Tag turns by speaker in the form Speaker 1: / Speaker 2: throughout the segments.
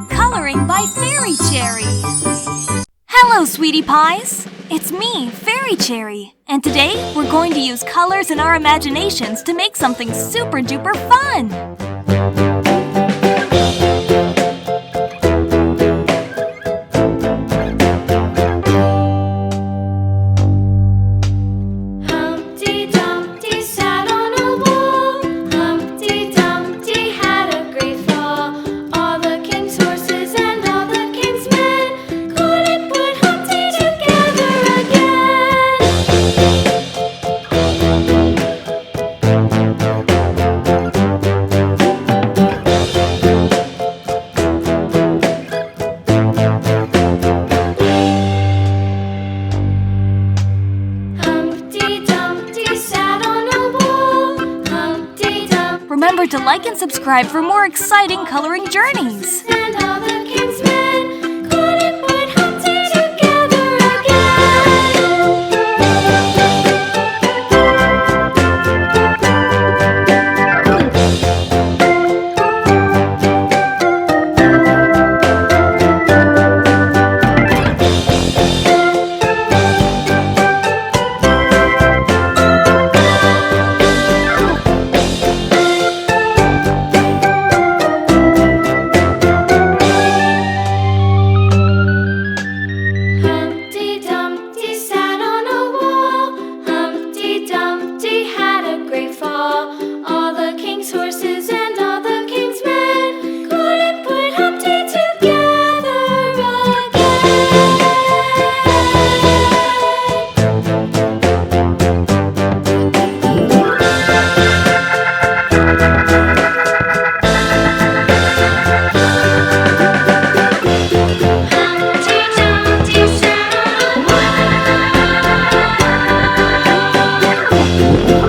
Speaker 1: Coloring by Fairy Cherry. Hello, sweetie pies! It's me, Fairy Cherry, and today we're going to use colors in our imaginations to make something super duper fun!
Speaker 2: Humpty Dumpty sat on a wall. Humpty Dumpty had a great fall. All the king's horses and all the king's men couldn't put Humpty together again. Humpty Dumpty sat on a wall. Humpty Dumpty
Speaker 1: Remember to like and subscribe for more exciting coloring journeys!
Speaker 2: and all the king's men couldn't put Humpty together again. Humpty Dumpty sat on a wall. Humpty Dumpty had a great fall. All the king's horses and all the king's men couldn't put Humpty together again. Humpty Dumpty sat on a wall.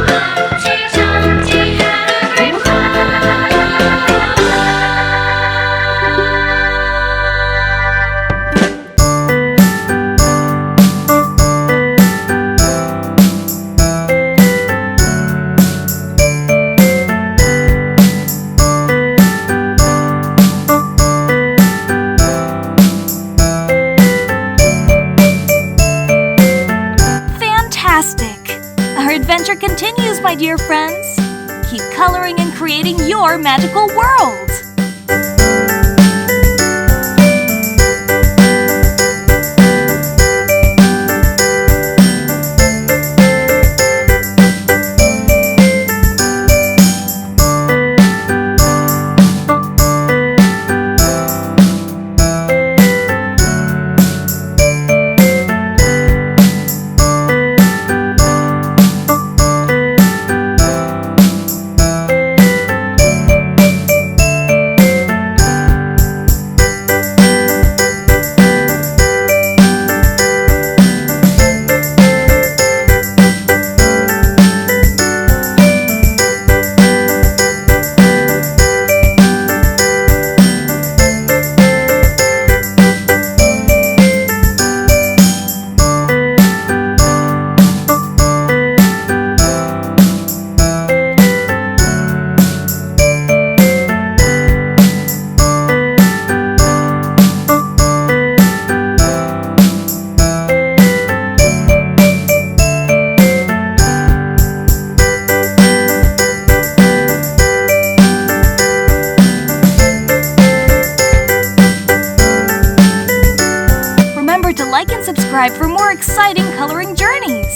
Speaker 2: Humpty Dumpty had a great
Speaker 1: Fantastic! Our adventure continues, my dear friends! Keep coloring and creating your magical world! Remember to like and subscribe for more exciting coloring journeys!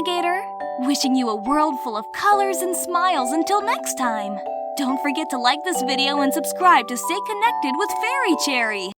Speaker 1: alligator. Wishing you a world full of colors and smiles until next time. Don't forget to like this video and subscribe to stay connected with Fairy Cherry.